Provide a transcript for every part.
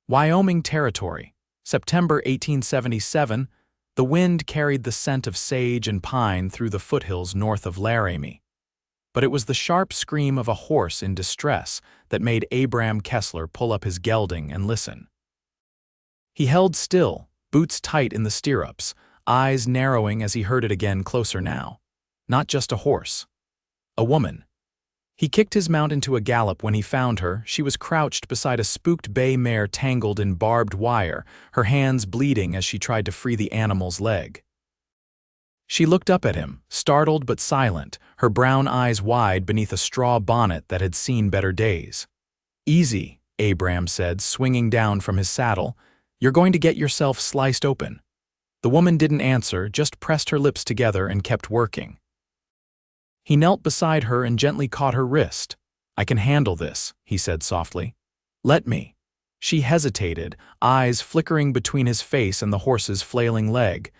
Wyoming Territory, September 1877. The wind carried the scent of sage and pine through the foothills north of Laramie. But it was the sharp scream of a horse in distress that made Abram Kessler pull up his gelding and listen. He held still, boots tight in the stirrups, eyes narrowing as he heard it again closer now. Not just a horse. A woman. He kicked his mount into a gallop when he found her. She was crouched beside a spooked bay mare tangled in barbed wire, her hands bleeding as she tried to free the animal's leg. She looked up at him, startled but silent, her brown eyes wide beneath a straw bonnet that had seen better days. "Easy," Abram said, swinging down from his saddle. "You're going to get yourself sliced open." The woman didn't answer, just pressed her lips together and kept working. He knelt beside her and gently caught her wrist. "I can handle this," he said softly. "Let me." She hesitated, eyes flickering between his face and the horse's flailing leg.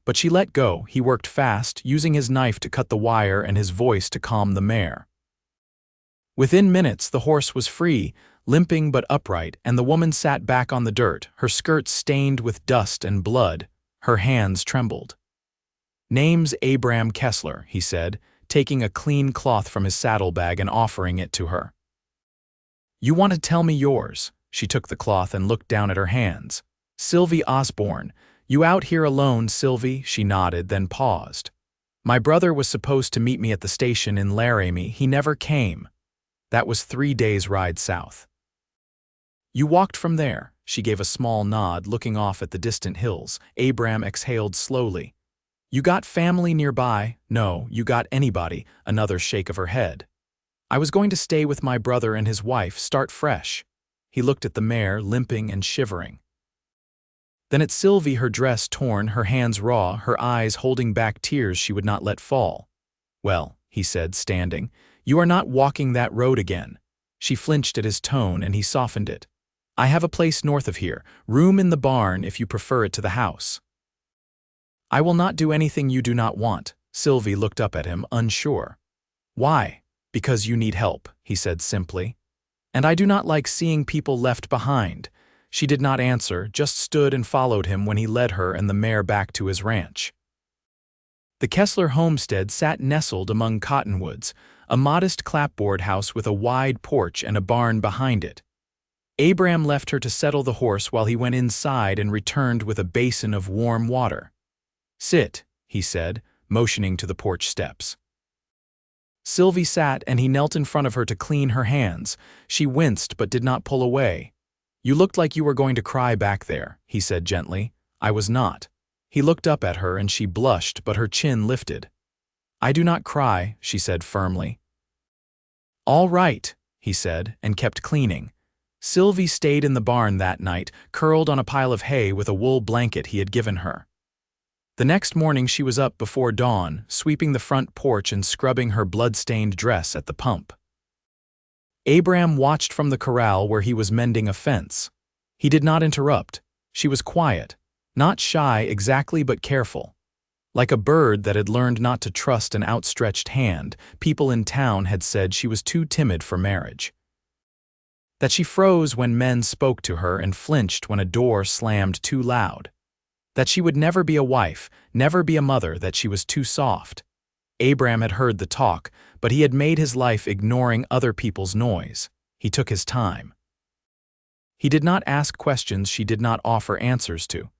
But she let go. He worked fast, using his knife to cut the wire and his voice to calm the mare. Within minutes, the horse was free, limping but upright, and the woman sat back on the dirt, her skirts stained with dust and blood. Her hands trembled. "Name's Abram Kessler," he said, taking a clean cloth from his saddlebag and offering it to her. "You want to tell me yours?" She took the cloth and looked down at her hands. "Sylvie Osborne. You out here alone, Sylvie?" She nodded, then paused. "My brother was supposed to meet me at the station in Laramie. He never came. That was 3 days' ride south." "You walked from there?" She gave a small nod, looking off at the distant hills. Abram exhaled slowly. "You got family nearby?" "No, you got anybody?" Another shake of her head. "I was going to stay with my brother and his wife, start fresh." He looked at the mare, limping and shivering. Then at Sylvie, her dress torn, her hands raw, her eyes holding back tears she would not let fall. "Well," he said, standing, "you are not walking that road again." She flinched at his tone, and he softened it. "I have a place north of here, room in the barn if you prefer it to the house." "I will not do anything you do not want." Sylvie looked up at him, unsure. "Why?" "Because you need help," he said simply. "And I do not like seeing people left behind." She did not answer, just stood and followed him when he led her and the mare back to his ranch. The Kessler homestead sat nestled among cottonwoods, a modest clapboard house with a wide porch and a barn behind it. Abram left her to settle the horse while he went inside and returned with a basin of warm water. "Sit," he said, motioning to the porch steps. Sylvie sat, and he knelt in front of her to clean her hands. She winced but did not pull away. "You looked like you were going to cry back there," he said gently. "I was not." He looked up at her and she blushed, but her chin lifted. "I do not cry," she said firmly. "All right," he said, and kept cleaning. Sylvie stayed in the barn that night, curled on a pile of hay with a wool blanket he had given her. The next morning she was up before dawn, sweeping the front porch and scrubbing her blood-stained dress at the pump. Abram watched from the corral where he was mending a fence. He did not interrupt. She was quiet, not shy exactly but careful. Like a bird that had learned not to trust an outstretched hand, people in town had said she was too timid for marriage. That she froze when men spoke to her and flinched when a door slammed too loud. That she would never be a wife, never be a mother, that she was too soft. Abram had heard the talk, but he had made his life ignoring other people's noise. He took his time. He did not ask questions she did not offer answers to.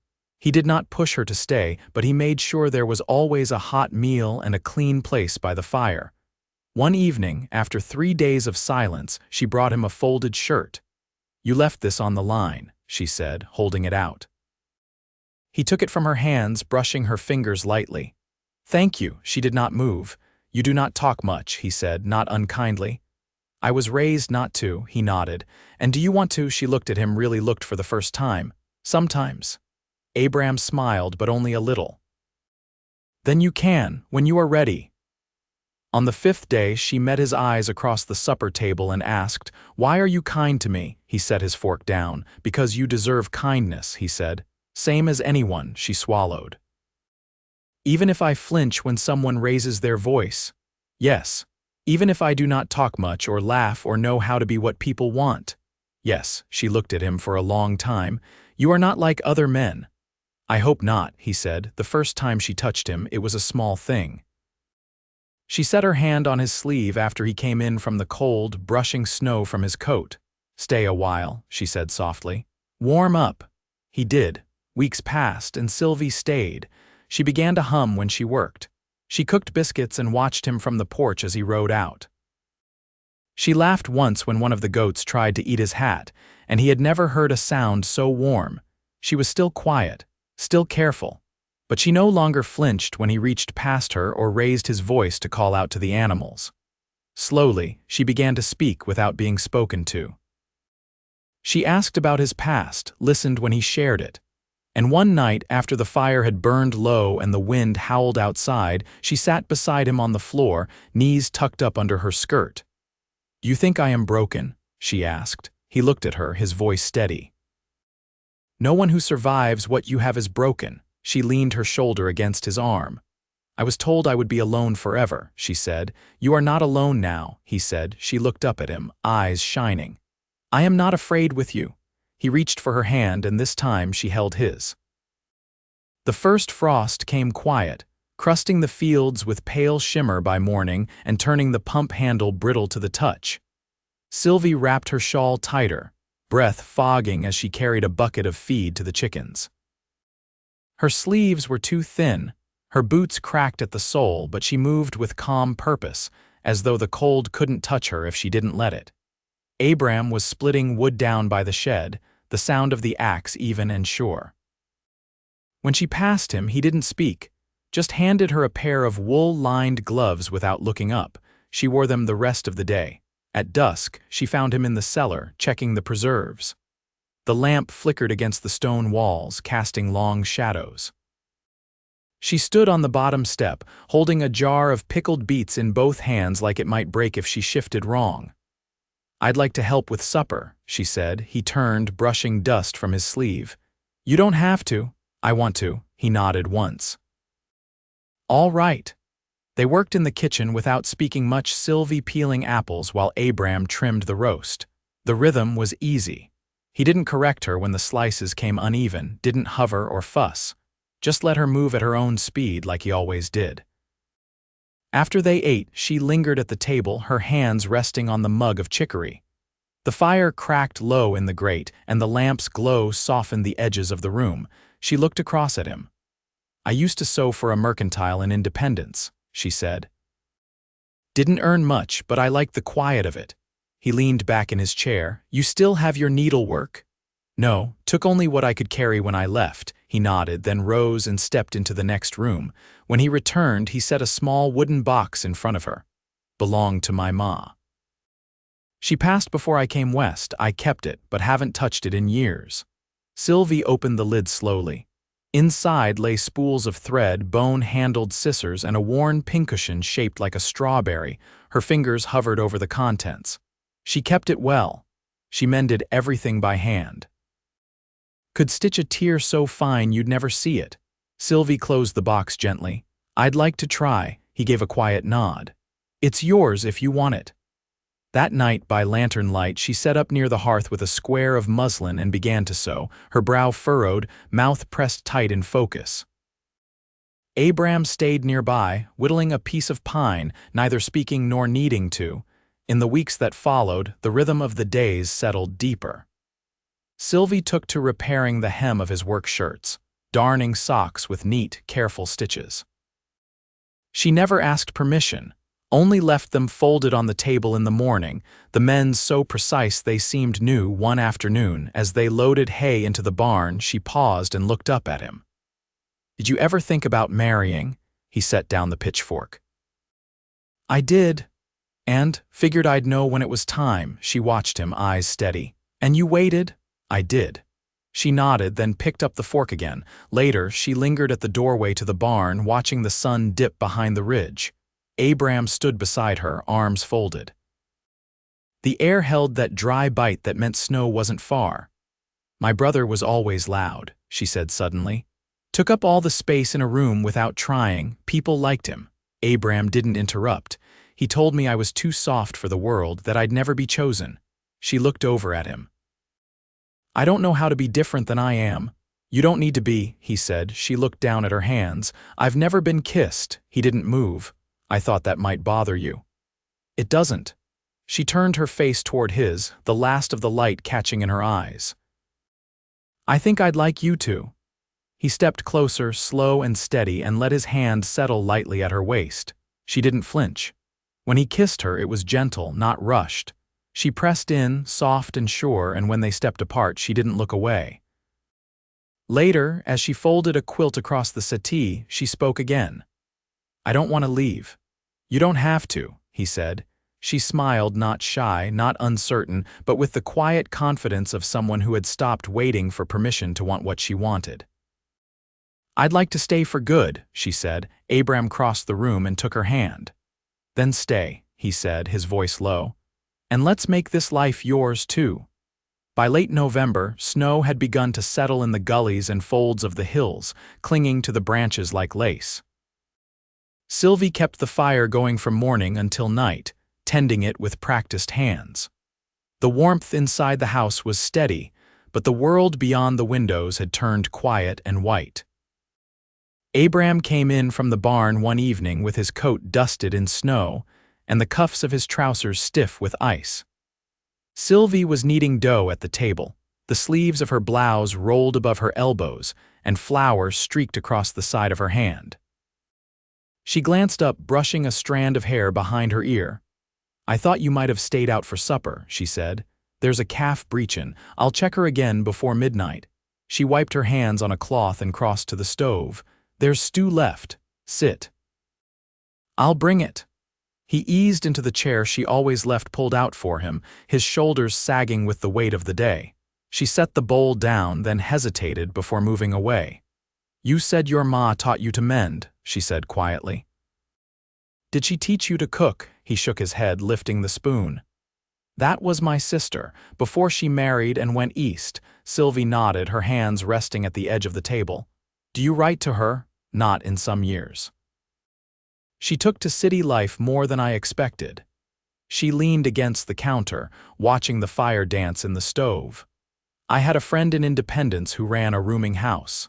He did not push her to stay, but he made sure there was always a hot meal and a clean place by the fire. One evening, after 3 days of silence, she brought him a folded shirt. "You left this on the line," she said, holding it out. He took it from her hands, brushing her fingers lightly. "Thank you." She did not move. "You do not talk much," he said, not unkindly. "I was raised not to," he nodded. "And do you want to?" She looked at him, really looked for the first time. "Sometimes." Abram smiled, but only a little. "Then you can, when you are ready." On the 5th day, she met his eyes across the supper table and asked, "Why are you kind to me?" He set his fork down. "Because you deserve kindness," he said. "Same as anyone," she swallowed. "Even if I flinch when someone raises their voice?" "Yes. Even if I do not talk much or laugh or know how to be what people want." Yes, she looked at him for a long time. You are not like other men. I hope not, he said. The first time she touched him, it was a small thing. She set her hand on his sleeve after he came in from the cold, brushing snow from his coat. Stay a while, she said softly. Warm up. He did. Weeks passed, and Sylvie stayed. She began to hum when she worked. She cooked biscuits and watched him from the porch as he rode out. She laughed once when one of the goats tried to eat his hat, and he had never heard a sound so warm. She was still quiet, still careful, but she no longer flinched when he reached past her or raised his voice to call out to the animals. Slowly, she began to speak without being spoken to. She asked about his past, listened when he shared it. And one night, after the fire had burned low and the wind howled outside, she sat beside him on the floor, knees tucked up under her skirt. "You think I am broken?" she asked. He looked at her, his voice steady. "No one who survives what you have is broken." She leaned her shoulder against his arm. "I was told I would be alone forever," she said. "You are not alone now," he said. She looked up at him, eyes shining. "I am not afraid with you." He reached for her hand, and this time she held his. The first frost came quiet, crusting the fields with pale shimmer by morning and turning the pump handle brittle to the touch. Sylvie wrapped her shawl tighter, breath fogging as she carried a bucket of feed to the chickens. Her sleeves were too thin, her boots cracked at the sole, but she moved with calm purpose, as though the cold couldn't touch her if she didn't let it. Abram was splitting wood down by the shed, the sound of the axe even and sure. When she passed him, he didn't speak, just handed her a pair of wool-lined gloves without looking up. She wore them the rest of the day. At dusk, she found him in the cellar, checking the preserves. The lamp flickered against the stone walls, casting long shadows. She stood on the bottom step, holding a jar of pickled beets in both hands like it might break if she shifted wrong. "I'd like to help with supper," she said. He turned, brushing dust from his sleeve. "You don't have to." "I want to," he nodded once. "All right." They worked in the kitchen without speaking much, Sylvie peeling apples while Abram trimmed the roast. The rhythm was easy. He didn't correct her when the slices came uneven, didn't hover or fuss. Just let her move at her own speed like he always did. After they ate, she lingered at the table, her hands resting on the mug of chicory. The fire cracked low in the grate, and the lamp's glow softened the edges of the room. She looked across at him. "I used to sew for a mercantile in Independence," she said. "Didn't earn much, but I liked the quiet of it." He leaned back in his chair. "You still have your needlework?" "No, took only what I could carry when I left." He nodded, then rose and stepped into the next room. When he returned, he set a small wooden box in front of her. "Belonged to my ma. She passed before I came west. I kept it, but haven't touched it in years." Sylvie opened the lid slowly. Inside lay spools of thread, bone-handled scissors, and a worn pincushion shaped like a strawberry. Her fingers hovered over the contents. She kept it well. She mended everything by hand. "Could stitch a tear so fine you'd never see it." Sylvie closed the box gently. "I'd like to try." He gave a quiet nod. "It's yours if you want it." That night, by lantern light, she sat up near the hearth with a square of muslin and began to sew, her brow furrowed, mouth pressed tight in focus. Abram stayed nearby, whittling a piece of pine, neither speaking nor needing to. In the weeks that followed, the rhythm of the days settled deeper. Sylvie took to repairing the hem of his work shirts, darning socks with neat, careful stitches. She never asked permission, only left them folded on the table in the morning, the men's so precise they seemed new. One afternoon, as they loaded hay into the barn, she paused and looked up at him. "Did you ever think about marrying?" He set down the pitchfork. "I did, and figured I'd know when it was time." She watched him, eyes steady. "And you waited?" "I did." She nodded, then picked up the fork again. Later, she lingered at the doorway to the barn, watching the sun dip behind the ridge. Abram stood beside her, arms folded. The air held that dry bite that meant snow wasn't far. "My brother was always loud," she said suddenly. "Took up all the space in a room without trying. People liked him." Abram didn't interrupt. "He told me I was too soft for the world, that I'd never be chosen." She looked over at him. I don't know how to be different than I am. You don't need to be, he said. She looked down at her hands. I've never been kissed. He didn't move. I thought that might bother you. It doesn't. She turned her face toward his, the last of the light catching in her eyes. I think I'd like you to. He stepped closer, slow and steady, and let his hand settle lightly at her waist. She didn't flinch. When he kissed her, it was gentle, not rushed. She pressed in, soft and sure, and when they stepped apart, she didn't look away. Later, as she folded a quilt across the settee, she spoke again. I don't want to leave. You don't have to, he said. She smiled, not shy, not uncertain, but with the quiet confidence of someone who had stopped waiting for permission to want what she wanted. I'd like to stay for good, she said. Abram crossed the room and took her hand. Then stay, he said, his voice low. And let's make this life yours too. By late November, snow had begun to settle in the gullies and folds of the hills, clinging to the branches like lace. Sylvie kept the fire going from morning until night, tending it with practiced hands. The warmth inside the house was steady, but the world beyond the windows had turned quiet and white. Abram came in from the barn one evening with his coat dusted in snow and the cuffs of his trousers stiff with ice. Sylvie was kneading dough at the table, the sleeves of her blouse rolled above her elbows and flour streaked across the side of her hand. She glanced up, brushing a strand of hair behind her ear. I thought you might have stayed out for supper, she said. There's a calf breechin'. I'll check her again before midnight. She wiped her hands on a cloth and crossed to the stove. There's stew left. Sit. I'll bring it. He eased into the chair she always left pulled out for him, his shoulders sagging with the weight of the day. She set the bowl down, then hesitated before moving away. You said your ma taught you to mend, she said quietly. Did she teach you to cook? He shook his head, lifting the spoon. That was my sister, before she married and went east. Sylvie nodded, her hands resting at the edge of the table. Do you write to her? Not in some years. She took to city life more than I expected. She leaned against the counter, watching the fire dance in the stove. I had a friend in Independence who ran a rooming house.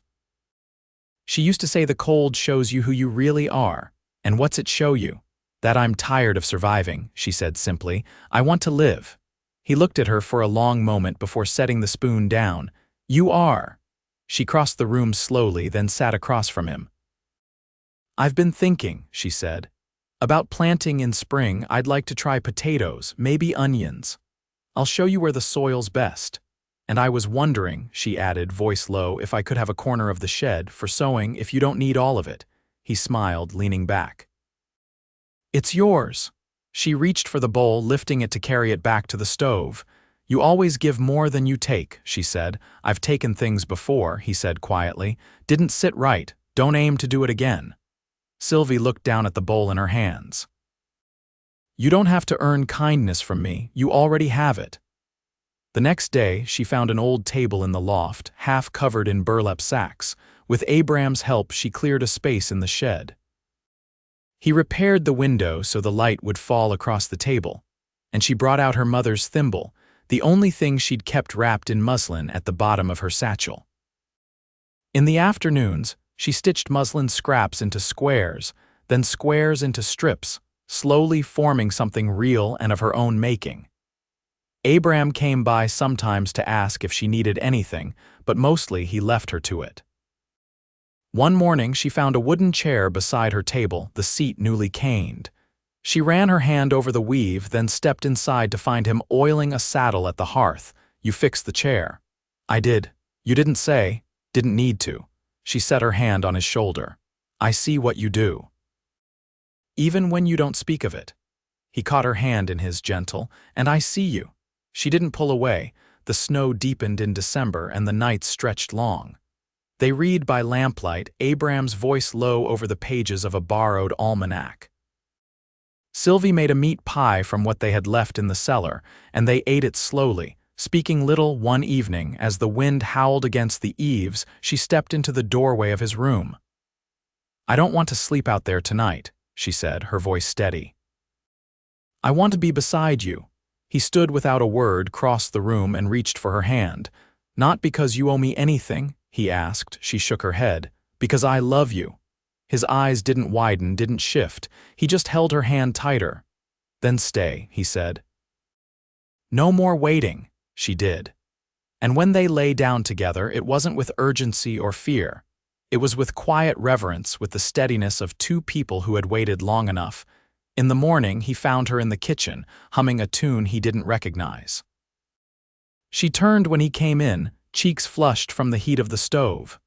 She used to say the cold shows you who you really are. And what's it show you? That I'm tired of surviving, she said simply. I want to live. He looked at her for a long moment before setting the spoon down. You are. She crossed the room slowly, then sat across from him. I've been thinking, she said. About planting in spring. I'd like to try potatoes, maybe onions. I'll show you where the soil's best. And I was wondering, she added, voice low, if I could have a corner of the shed for sowing if you don't need all of it. He smiled, leaning back. It's yours. She reached for the bowl, lifting it to carry it back to the stove. You always give more than you take, she said. I've taken things before, he said quietly. Didn't sit right. Don't aim to do it again. Sylvie looked down at the bowl in her hands. You don't have to earn kindness from me. You already have it. The next day, she found an old table in the loft, half covered in burlap sacks. With Abram's help, she cleared a space in the shed. He repaired the window so the light would fall across the table, and she brought out her mother's thimble, the only thing she'd kept wrapped in muslin at the bottom of her satchel. In the afternoons, she stitched muslin scraps into squares, then squares into strips, slowly forming something real and of her own making. Abram came by sometimes to ask if she needed anything, but mostly he left her to it. One morning, she found a wooden chair beside her table, the seat newly caned. She ran her hand over the weave, then stepped inside to find him oiling a saddle at the hearth. You fixed the chair. I did. You didn't say. Didn't need to. She set her hand on his shoulder. I see what you do. Even when you don't speak of it. He caught her hand in his, gentle, and I see you. She didn't pull away. The snow deepened in December and the nights stretched long. They read by lamplight, Abram's voice low over the pages of a borrowed almanac. Sylvie made a meat pie from what they had left in the cellar, and they ate it slowly, speaking little. One evening, as the wind howled against the eaves, she stepped into the doorway of his room. I don't want to sleep out there tonight, she said, her voice steady. I want to be beside you. He stood without a word, crossed the room, and reached for her hand. Not because you owe me anything, he asked. She shook her head. Because I love you. His eyes didn't widen, didn't shift. He just held her hand tighter. Then stay, he said. No more waiting. She did. And when they lay down together, it wasn't with urgency or fear. It was with quiet reverence, with the steadiness of two people who had waited long enough. In the morning, he found her in the kitchen, humming a tune he didn't recognize. She turned when he came in, cheeks flushed from the heat of the stove.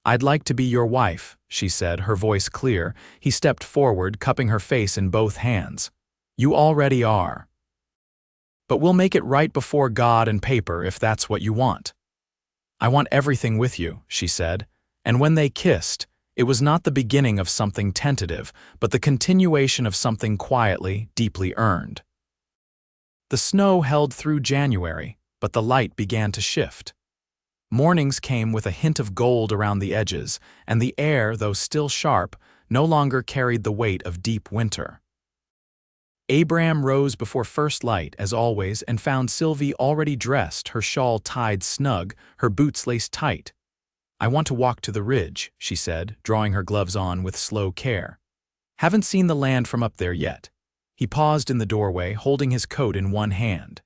I'd like to be your wife, she said, her voice clear. He stepped forward, cupping her face in both hands. You already are. But we'll make it right before God and paper if that's what you want. I want everything with you, she said. And when they kissed, it was not the beginning of something tentative, but the continuation of something quietly, deeply earned. The snow held through January, but the light began to shift. Mornings came with a hint of gold around the edges, and the air, though still sharp, no longer carried the weight of deep winter. Abram rose before first light, as always, and found Sylvie already dressed, her shawl tied snug, her boots laced tight. I want to walk to the ridge, she said, drawing her gloves on with slow care. Haven't seen the land from up there yet. He paused in the doorway, holding his coat in one hand.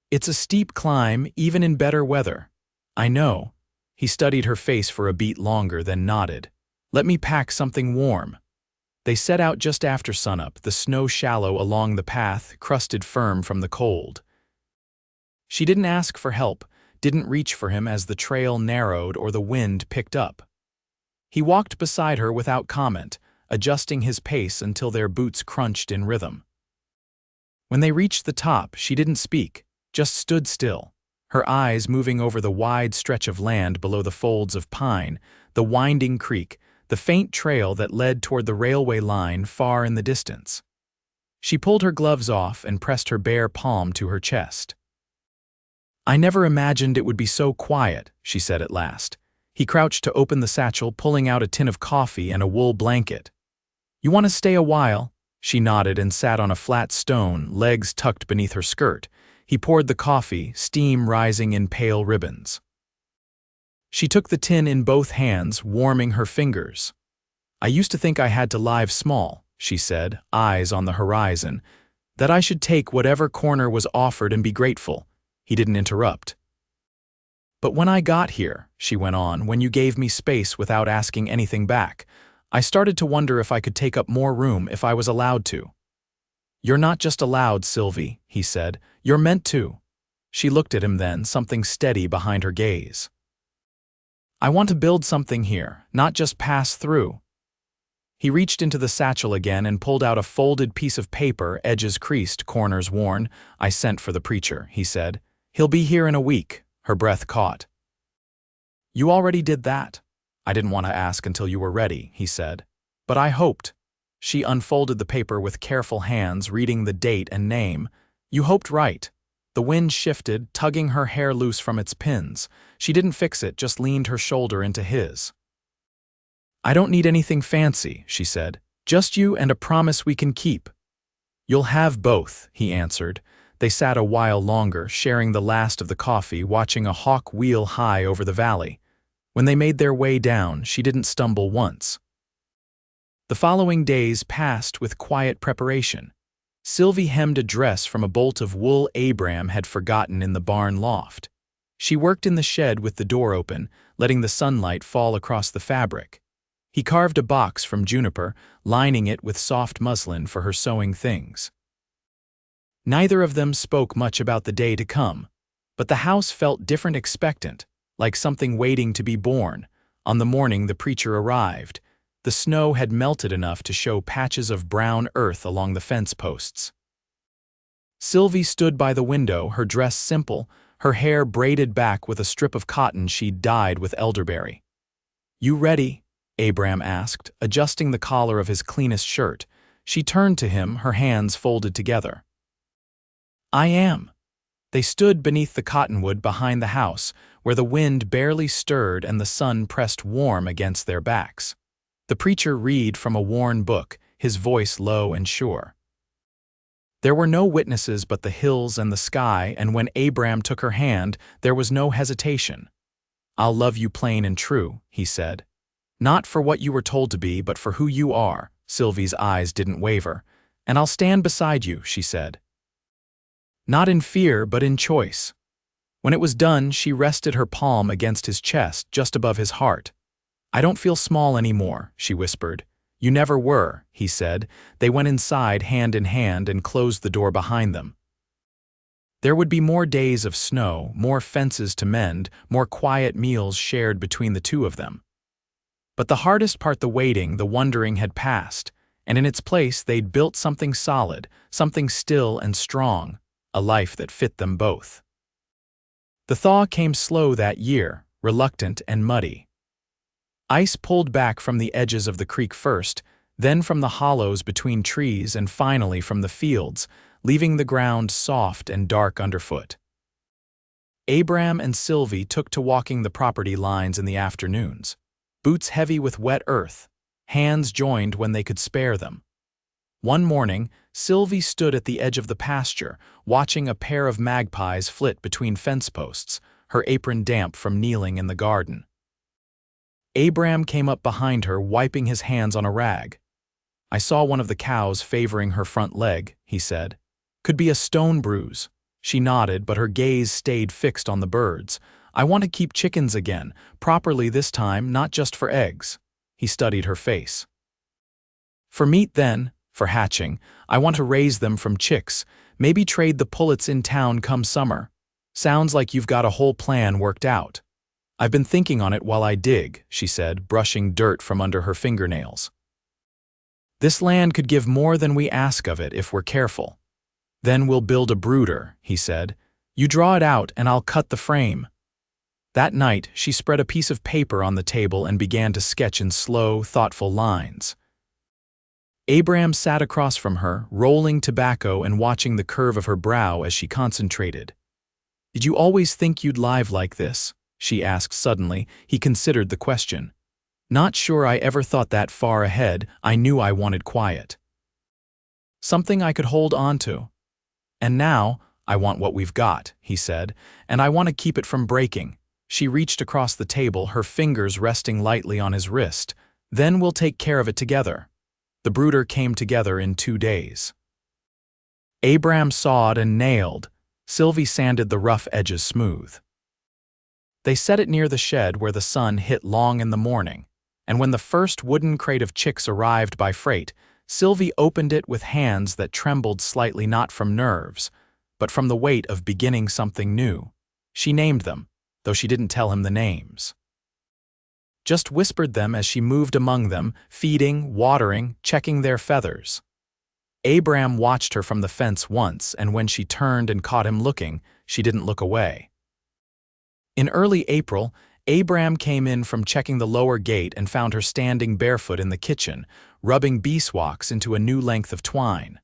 It's a steep climb, even in better weather. I know. He studied her face for a beat longer, then nodded. Let me pack something warm. They set out just after sunup, the snow shallow along the path, crusted firm from the cold. She didn't ask for help, didn't reach for him as the trail narrowed or the wind picked up. He walked beside her without comment, adjusting his pace until their boots crunched in rhythm. When they reached the top, she didn't speak, just stood still, her eyes moving over the wide stretch of land below the folds of pine, the winding creek, the faint trail that led toward the railway line far in the distance. She pulled her gloves off and pressed her bare palm to her chest. I never imagined it would be so quiet, she said at last. He crouched to open the satchel, pulling out a tin of coffee and a wool blanket. You want to stay a while? She nodded and sat on a flat stone, legs tucked beneath her skirt. He poured the coffee, steam rising in pale ribbons. She took the tin in both hands, warming her fingers. I used to think I had to live small, she said, eyes on the horizon, that I should take whatever corner was offered and be grateful. He didn't interrupt. But when I got here, she went on, when you gave me space without asking anything back, I started to wonder if I could take up more room if I was allowed to. You're not just allowed, Sylvie, he said. You're meant to. She looked at him then, something steady behind her gaze. I want to build something here, not just pass through. He reached into the satchel again and pulled out a folded piece of paper, edges creased, corners worn. I sent for the preacher, he said. He'll be here in a week. Her breath caught. You already did that. I didn't want to ask until you were ready, he said. But I hoped. She unfolded the paper with careful hands, reading the date and name. You hoped right. The wind shifted, tugging her hair loose from its pins. She didn't fix it, just leaned her shoulder into his. I don't need anything fancy, she said. Just you and a promise we can keep. You'll have both, he answered. They sat a while longer, sharing the last of the coffee, watching a hawk wheel high over the valley. When they made their way down, she didn't stumble once. The following days passed with quiet preparation. Sylvie hemmed a dress from a bolt of wool Abram had forgotten in the barn loft. She worked in the shed with the door open, letting the sunlight fall across the fabric. He carved a box from juniper, lining it with soft muslin for her sewing things. Neither of them spoke much about the day to come, but the house felt different, expectant, like something waiting to be born. On the morning the preacher arrived, the snow had melted enough to show patches of brown earth along the fence posts. Sylvie stood by the window, her dress simple, her hair braided back with a strip of cotton she'd dyed with elderberry. You ready? Abram asked, adjusting the collar of his cleanest shirt. She turned to him, her hands folded together. I am. They stood beneath the cottonwood behind the house, where the wind barely stirred and the sun pressed warm against their backs. The preacher read from a worn book, his voice low and sure. There were no witnesses but the hills and the sky, and when Abram took her hand, there was no hesitation. "I'll love you plain and true," he said. "Not for what you were told to be, but for who you are." Sylvie's eyes didn't waver. "And I'll stand beside you," she said. Not in fear, but in choice. When it was done, she rested her palm against his chest, just above his heart. "I don't feel small anymore," she whispered. "You never were," he said. They went inside hand in hand and closed the door behind them. There would be more days of snow, more fences to mend, more quiet meals shared between the two of them. But the hardest part, the waiting, the wondering, had passed, and in its place they'd built something solid, something still and strong, a life that fit them both. The thaw came slow that year, reluctant and muddy. Ice pulled back from the edges of the creek first, then from the hollows between trees, and finally from the fields, leaving the ground soft and dark underfoot. Abram and Sylvie took to walking the property lines in the afternoons, boots heavy with wet earth, hands joined when they could spare them. One morning, Sylvie stood at the edge of the pasture, watching a pair of magpies flit between fence posts, her apron damp from kneeling in the garden. Abram came up behind her, wiping his hands on a rag. "I saw one of the cows favoring her front leg," he said. "Could be a stone bruise." She nodded, but her gaze stayed fixed on the birds. "I want to keep chickens again, properly this time, not just for eggs." He studied her face. "For meat then, for hatching. I want to raise them from chicks, maybe trade the pullets in town come summer. Sounds like you've got a whole plan worked out." "I've been thinking on it while I dig," she said, brushing dirt from under her fingernails. "This land could give more than we ask of it if we're careful. Then we'll build a brooder," he said. "You draw it out and I'll cut the frame." That night, she spread a piece of paper on the table and began to sketch in slow, thoughtful lines. Abram sat across from her, rolling tobacco and watching the curve of her brow as she concentrated. "Did you always think you'd live like this?" she asked suddenly. He considered the question. "Not sure I ever thought that far ahead. I knew I wanted quiet. Something I could hold on to. And now, I want what we've got," he said, "and I want to keep it from breaking." She reached across the table, her fingers resting lightly on his wrist. "Then we'll take care of it together." The brooder came together in 2 days. Abram sawed and nailed. Sylvie sanded the rough edges smooth. They set it near the shed where the sun hit long in the morning, and when the first wooden crate of chicks arrived by freight, Sylvie opened it with hands that trembled slightly, not from nerves, but from the weight of beginning something new. She named them, though she didn't tell him the names. Just whispered them as she moved among them, feeding, watering, checking their feathers. Abram watched her from the fence once, and when she turned and caught him looking, she didn't look away. In early April, Abram came in from checking the lower gate and found her standing barefoot in the kitchen, rubbing beeswax into a new length of twine.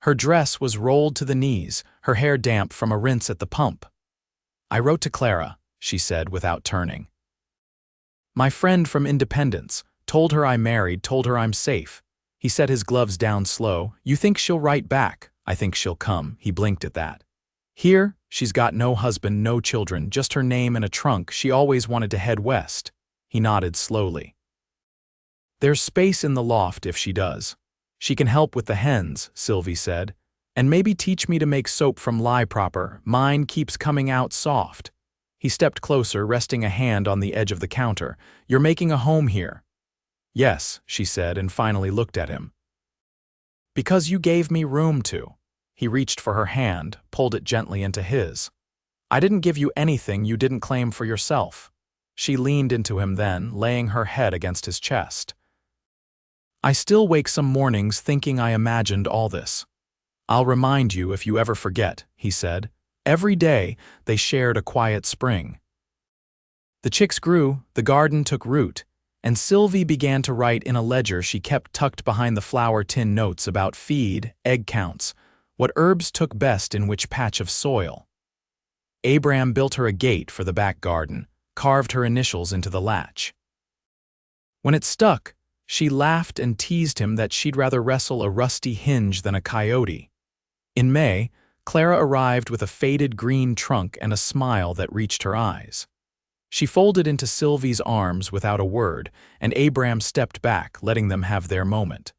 Her dress was rolled to the knees, her hair damp from a rinse at the pump. "I wrote to Clara," she said without turning. "My friend from Independence, told her I married, told her I'm safe." He set his gloves down slow. "You think she'll write back?" "I think she'll come." He blinked at that. "Here, she's got no husband, no children, just her name and a trunk. She always wanted to head west." He nodded slowly. "There's space in the loft if she does. She can help with the hens," Sylvie said, "and maybe teach me to make soap from lye proper. Mine keeps coming out soft." He stepped closer, resting a hand on the edge of the counter. "You're making a home here." "Yes," she said, and finally looked at him. "Because you gave me room to." He reached for her hand, pulled it gently into his. "I didn't give you anything you didn't claim for yourself." She leaned into him then, laying her head against his chest. "I still wake some mornings thinking I imagined all this. I'll remind you if you ever forget," he said. Every day, they shared a quiet spring. The chicks grew, the garden took root, and Sylvie began to write in a ledger she kept tucked behind the flour tin notes about feed, egg counts, what herbs took best in which patch of soil. Abram built her a gate for the back garden, carved her initials into the latch. When it stuck, she laughed and teased him that she'd rather wrestle a rusty hinge than a coyote. In May, Clara arrived with a faded green trunk and a smile that reached her eyes. She folded into Sylvie's arms without a word, and Abram stepped back, letting them have their moment.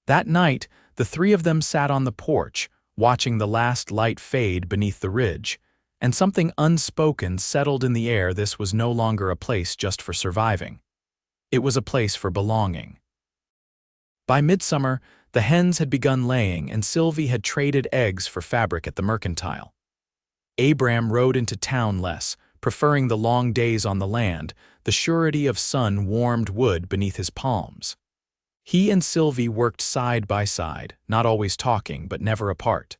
That night, the three of them sat on the porch, watching the last light fade beneath the ridge, and something unspoken settled in the air. This was no longer a place just for surviving. It was a place for belonging. By midsummer, the hens had begun laying, and Sylvie had traded eggs for fabric at the mercantile. Abram rode into town less, preferring the long days on the land, the surety of sun-warmed wood beneath his palms. He and Sylvie worked side by side, not always talking, but never apart.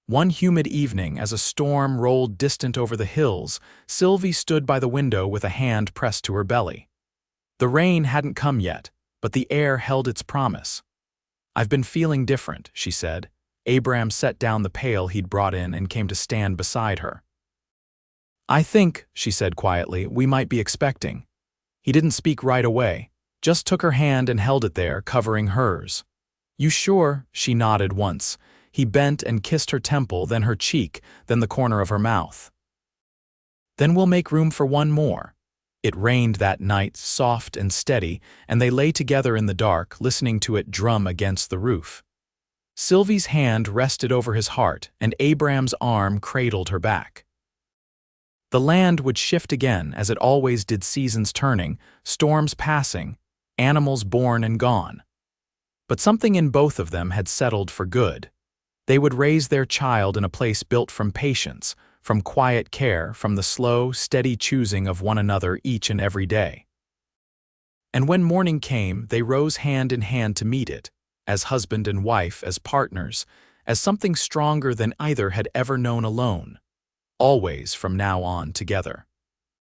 One humid evening, as a storm rolled distant over the hills, Sylvie stood by the window with a hand pressed to her belly. The rain hadn't come yet, but the air held its promise. "I've been feeling different," she said. Abram set down the pail he'd brought in and came to stand beside her. "I think," she said quietly, "we might be expecting." He didn't speak right away, just took her hand and held it there, covering hers. "You sure?" She nodded once. He bent and kissed her temple, then her cheek, then the corner of her mouth. "Then we'll make room for one more." It rained that night, soft and steady, and they lay together in the dark, listening to it drum against the roof. Sylvie's hand rested over his heart, and Abram's arm cradled her back. The land would shift again, as it always did, seasons turning, storms passing, animals born and gone. But something in both of them had settled for good. They would raise their child in a place built from patience, from quiet care, from the slow, steady choosing of one another each and every day. And when morning came, they rose hand in hand to meet it, as husband and wife, as partners, as something stronger than either had ever known alone. Always from now on together.